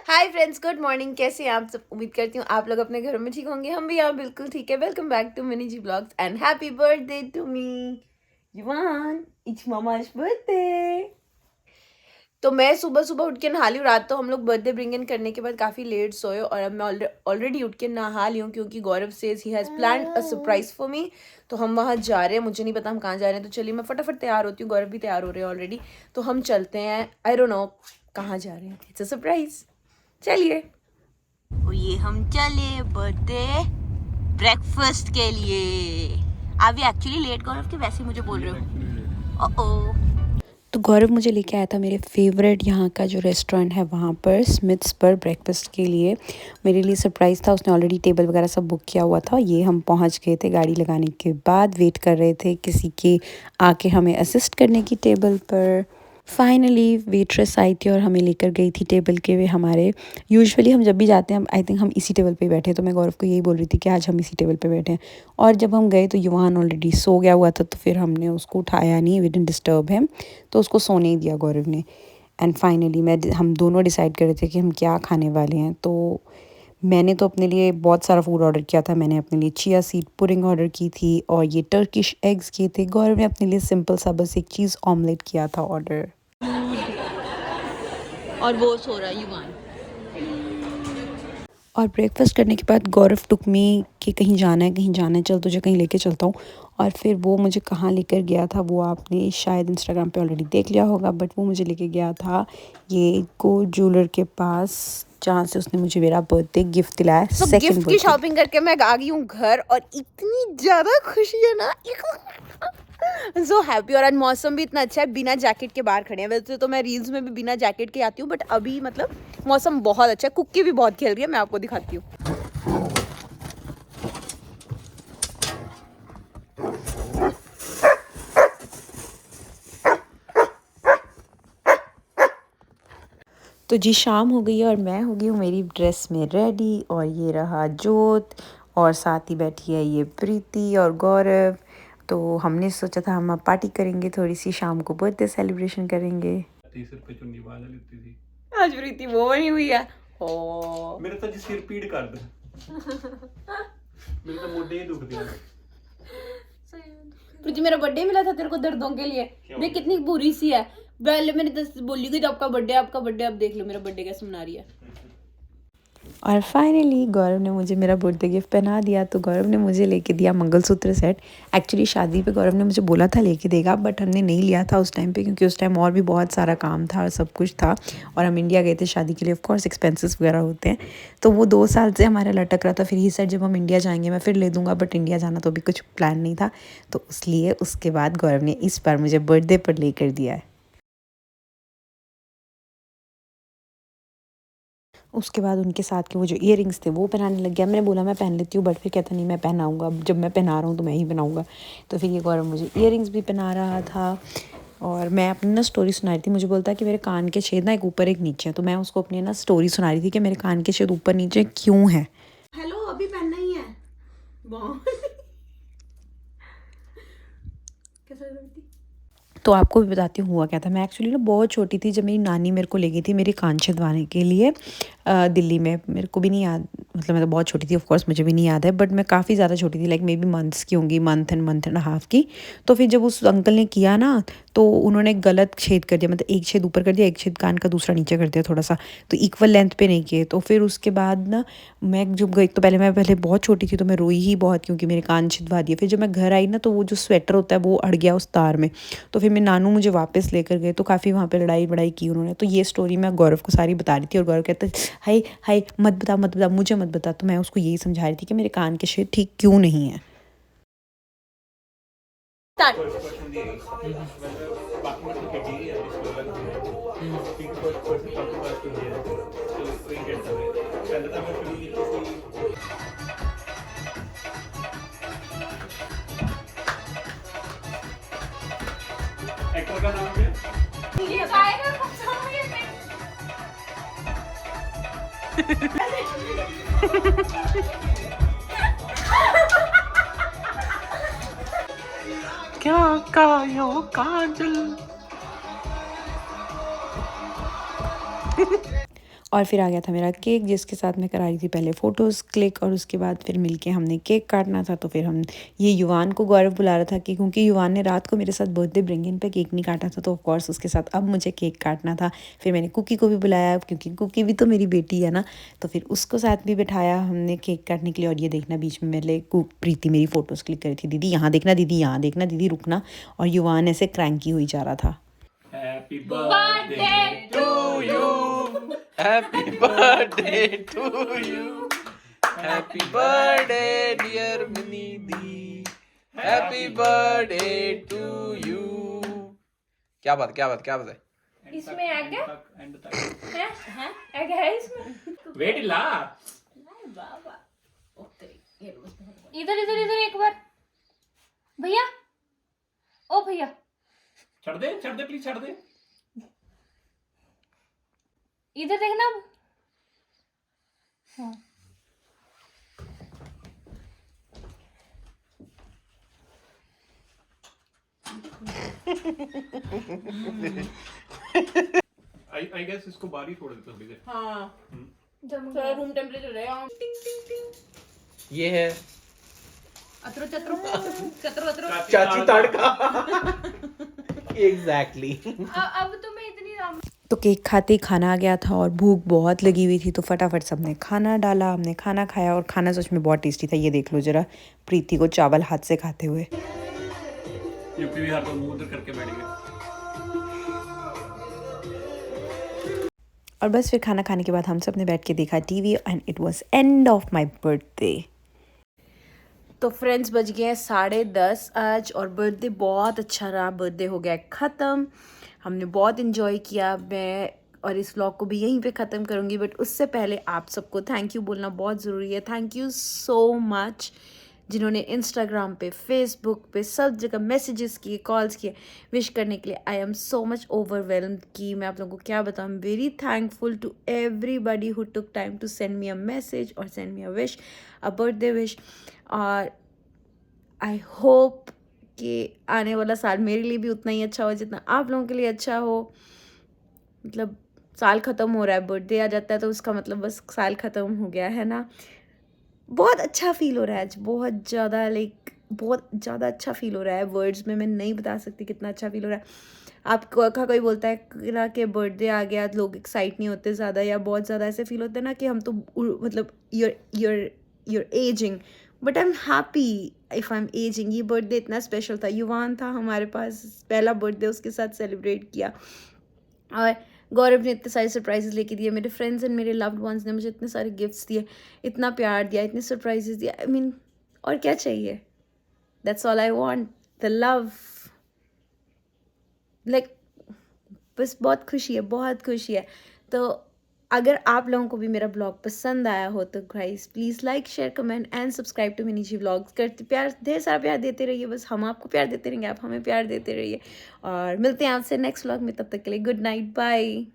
Hi friends, good morning. कैसे हैं आप सब? उम्मीद करती हूँ आप लोग अपने घरों में ठीक होंगे। हम भी यहाँ बिल्कुल ठीक है। Welcome back to mini G vlogs and happy birthday to me Yuvaan. It's mama's birthday. तो मैं सुबह सुबह उठ के नहा ली हूँ। रात तो हम लोग बर्थडे ब्रिंग इन करने के बाद काफ़ी लेट सोए और अब मैं ऑलरेडी उठ के नहा ली हूँ क्योंकि Gaurav says he has planned a surprise for me. तो हम वहाँ जा रहे हैं। मुझे नहीं पता हम कहाँ जा रहे हैं, तो चलिए मैं फटाफट तैयार होती हूँ। गौरव भी तैयार हो रहे हैं ऑलरेडी। तो हम चलते हैं। आई डोंट नो कहाँ जा रहे हैं। It's a surprise. चलिए। और ये हम चले बर्थडे ब्रेकफास्ट के लिए। आप भी एक्चुअली लेट गौरव के वैसे मुझे बोल रहे हो। ओ तो गौरव मुझे लेके आया था मेरे फेवरेट यहाँ का जो रेस्टोरेंट है वहाँ पर, स्मिथ्स पर, ब्रेकफास्ट के लिए। मेरे लिए सरप्राइज़ था। उसने ऑलरेडी टेबल वगैरह सब बुक किया हुआ था। ये हम पहुँच गए थे गाड़ी लगाने के बाद। वेट कर रहे थे किसी के आके हमें असिस्ट करने की टेबल पर। फाइनली वेट्रेस आई थी और हमें लेकर गई थी टेबल के वे हमारे। यूजुअली हम जब भी जाते हैं आई थिंक हम इसी टेबल पे बैठे। तो मैं गौरव को यही बोल रही थी कि आज हम इसी टेबल पे बैठे हैं। और जब हम गए तो युवान ऑलरेडी सो गया हुआ था, तो फिर हमने उसको उठाया नहीं, वी डिडंट डिस्टर्ब हिम। तो उसको सोने ही दिया गौरव ने। एंड फाइनली हम दोनों डिसाइड कर रहे थे कि हम क्या खाने वाले हैं। तो मैंने तो अपने लिए बहुत सारा फूड ऑर्डर किया था। मैंने अपने लिए चिया सीड पुडिंग ऑर्डर की थी और ये टर्किश एग्स किए थे। गौरव ने अपने लिए सिंपल सा बस एक चीज़ ऑमलेट किया था ऑर्डर। और वो सो रहा है युवान। और ब्रेकफास्ट करने के बाद गौरव टुक मी कि कहीं जाना है, चल तुझे कहीं लेके चलता हूँ। और फिर वो मुझे कहाँ लेकर गया था वो आपने शायद इंस्टाग्राम पे ऑलरेडी देख लिया होगा। बट वो मुझे लेके गया था ये गो ज्वेलर के पास, जहाँ से उसने मुझे मेरा बर्थडे गिफ्ट दिलाया। सेकंड गिफ्ट की शॉपिंग करके मैं आ गई हूँ घर और इतनी ज़्यादा खुशी है ना। So happy. और आज मौसम भी इतना अच्छा है, बिना जैकेट के बाहर खड़े हैं। वैसे तो मैं रील्स में भी बिना जैकेट के आती हूँ, बट अभी मतलब मौसम बहुत अच्छा है। कुक्की भी बहुत खेल रही है, मैं आपको दिखाती हूँ। तो जी शाम हो गई है और मैं हो गई हूँ मेरी ड्रेस में रेडी। और ये रहा जोत और साथ ही बैठी है ये प्रीति और गौरव। तो हमने सोचा था हम अब पार्टी करेंगे थोड़ी सी, शाम को बर्थडे सेलिब्रेशन करेंगे। 30 रुपए चुन्नी बाल लेती थी। आज प्रीति वो बनी हुई है। ओ मेरे तो जी सिर पीड़ कर दे। मेरे तो मोढे ही दुख दिया। प्रीति मेरा बर्थडे मिला था तेरे को दर्दों के लिए। देख कितनी बुरी सी है। पहले मैंने बोली गई आपका बर्थडे, आपका बर्थडे। अब देख लो मेरा बर्थडे कैसे मना रही है। और फाइनली गौरव ने मुझे मेरा बर्थडे गिफ्ट पहना दिया। तो गौरव ने मुझे लेके दिया मंगलसूत्र सेट। एक्चुअली शादी पे गौरव ने मुझे बोला था लेके देगा, बट हमने नहीं लिया था उस टाइम पे क्योंकि उस टाइम और भी बहुत सारा काम था और सब कुछ था। और हम इंडिया गए थे शादी के लिए। ऑफ कोर्स एक्सपेंसेस वगैरह होते हैं। तो वो 2 साल से हमारा लटक रहा था। फिर ही सेट जब हम इंडिया जाएंगे मैं फिर ले दूँगा, बट इंडिया जाना तो अभी कुछ प्लान नहीं था। तो इसलिए उसके बाद गौरव ने इस बार मुझे बर्थडे पर लेकर दिया है। उसके बाद उनके साथ के वो जो इयररिंग्स थे वो पहनाने लग गया। मैंने बोला मैं पहन लेती हूँ, बट फिर कहता नहीं मैं पहनाऊँगा। जब मैं पहना रहा हूँ तो मैं ही पहनाऊँगा। तो फिर ये गौरव मुझे इयररिंग्स भी पहना रहा था। और मैं अपनी ना स्टोरी सुना रही थी। मुझे बोलता है कि मेरे कान के छेद ना एक ऊपर एक नीचे है। तो मैं उसको अपनी ना स्टोरी सुना रही थी कि मेरे कान के छेद ऊपर नीचे क्यों है। हेलो, अभी पहनना ही है। तो आपको भी बताती हूँ हुआ क्या था। मैं एक्चुअली ना बहुत छोटी थी जब मेरी नानी मेरे को ले गई थी मेरी कान छिदवाने के लिए दिल्ली में। मेरे को भी नहीं याद, मतलब मैं तो बहुत छोटी थी, ऑफ कोर्स मुझे भी नहीं याद है, बट मैं काफ़ी ज़्यादा छोटी थी, लाइक मे बी मंथ्स की होंगी, मंथ एंड हाफ की। तो फिर जब उस अंकल ने किया ना तो उन्होंने गलत छेद कर दिया, मतलब एक छेद ऊपर कर दिया, एक छेद कान का दूसरा नीचे कर दिया थोड़ा सा। तो इक्वल लेंथ पे नहीं किए। तो फिर उसके बाद ना मैं जब गई तो मैं पहले बहुत छोटी थी तो मैं रोई ही बहुत क्योंकि मेरे कान छिदवा दिए। फिर जब मैं घर आई ना तो वो जो स्वेटर होता है वो अड़ गया उस तार में। तो फिर मेरे नानू मुझे वापस लेकर गए। तो काफ़ी वहाँ पे लड़ाई की उन्होंने। तो ये स्टोरी मैं गौरव को सारी बता रही थी और गौरव कहता हाय हाय मत बता मुझे मत बता। तो मैं उसको यही समझा रही थी कि मेरे कान के छेद ठीक क्यों नहीं है। एक्टर का नाम क्या? क्या कायो काजल और फिर आ गया था मेरा केक, जिसके साथ मैं करा रही थी पहले फ़ोटोज़ क्लिक, और उसके बाद फिर मिलके हमने केक काटना था। तो फिर हम ये युवान को गौरव बुला रहा था कि क्योंकि युवान ने रात को मेरे साथ बर्थडे ब्रिंग इन पे केक नहीं काटा था, तो ऑफ कोर्स उसके साथ अब मुझे केक काटना था। फिर मैंने कुकी को भी बुलाया, क्योंकि कुकी भी तो मेरी बेटी है ना, तो फिर उसको साथ भी बिठाया हमने केक काटने के लिए। और ये देखना, बीच में मेरे प्रीति मेरी फ़ोटोज़ क्लिक करी थी, दीदी यहाँ देखना, दीदी यहाँ देखना, दीदी रुकना, और युवान ऐसे क्रैंकी हुई जा रहा था। Happy birthday to you, Happy birthday to you. Happy birthday, dear Minidi. Happy birthday to you. क्या बात है? इसमें एग है? एंड तक हैं एग है इसमें? वेट ला। बाबा इधर इधर इधर एक बार भैया, ओ भैया छड़ दे प्लीज, छड़ दे। इधर देखना अब। हाँ आई गेस इसको बाहर ही छोड़ देता थोड़ी देर। हाँ, थोड़ा रूम टेम्परेचर रहेगा। ये है अतरो चतरो चतरो अतरो। चाची तड़का। एग्जैक्टली। अब तो मैं इतनी राम तो केक खाते ही खाना आ गया था और भूख बहुत लगी हुई थी, तो फटाफट सबने खाना डाला, हमने खाना खाया, और खाना सच में बहुत टेस्टी था। ये देख लो जरा प्रीति को चावल हाथ से खाते हुए। यूपी बिहार का मुंह उधर करके बैठ गए। और बस फिर खाना खाने के बाद हम सब ने बैठ के देखा TV, and it was end of my birthday. तो फ्रेंड्स, बज गए हैं 10:30 आज, और बर्थडे बहुत अच्छा रहा। बर्थडे हो गया ख़त्म, हमने बहुत इन्जॉय किया। मैं और इस व्लॉग को भी यहीं पे ख़त्म करूँगी, बट उससे पहले आप सबको थैंक यू बोलना बहुत ज़रूरी है। थैंक यू सो मच जिन्होंने इंस्टाग्राम पे, फेसबुक पे, सब जगह मैसेजेस किए, कॉल्स किए विश करने के लिए। I am so much overwhelmed कि मैं आप लोगों को क्या बताऊँ। Very thankful to everybody who took time to send me a message और send me a wish, a birthday wish. और आई होप कि आने वाला साल मेरे लिए भी उतना ही अच्छा हो जितना आप लोगों के लिए अच्छा हो। मतलब साल ख़त्म हो रहा है, बर्थडे आ जाता है तो उसका मतलब बस साल ख़त्म हो गया है ना। बहुत अच्छा फील हो रहा है आज, बहुत ज़्यादा बहुत ज़्यादा अच्छा फील हो रहा है। वर्ड्स में मैं नहीं बता सकती कितना अच्छा फील हो रहा है। आपको का कोई बोलता है ना कि बर्थडे आ गया, लोग एक्साइट नहीं होते ज़्यादा, या बहुत ज़्यादा ऐसे फील होता है ना कि हम तो मतलब you're aging, but I am happy if I am ageing. ये बर्थडे इतना स्पेशल था। युवान था हमारे पास, पहला बर्थडे उसके साथ सेलिब्रेट किया, और गौरव ने इतने सारे सरप्राइजेस लेके दिए, मेरे फ्रेंड्स एंड मेरे लव्ड वंस ने मुझे इतने सारे गिफ्ट्स दिए, इतना प्यार दिया, इतने सरप्राइजेस दिया। आई मीन और क्या चाहिए? That's all I want, the love. बस बहुत खुशी है, बहुत खुशी है। तो अगर आप लोगों को भी मेरा ब्लॉग पसंद आया हो तो guys please like, share, comment and subscribe to mini G vlogs. करते प्यार, ढेर सारा प्यार देते रहिए। बस हम आपको प्यार देते रहेंगे, आप हमें प्यार देते रहिए, और मिलते हैं आपसे नेक्स्ट व्लॉग में। तब तक के लिए गुड नाइट, बाय।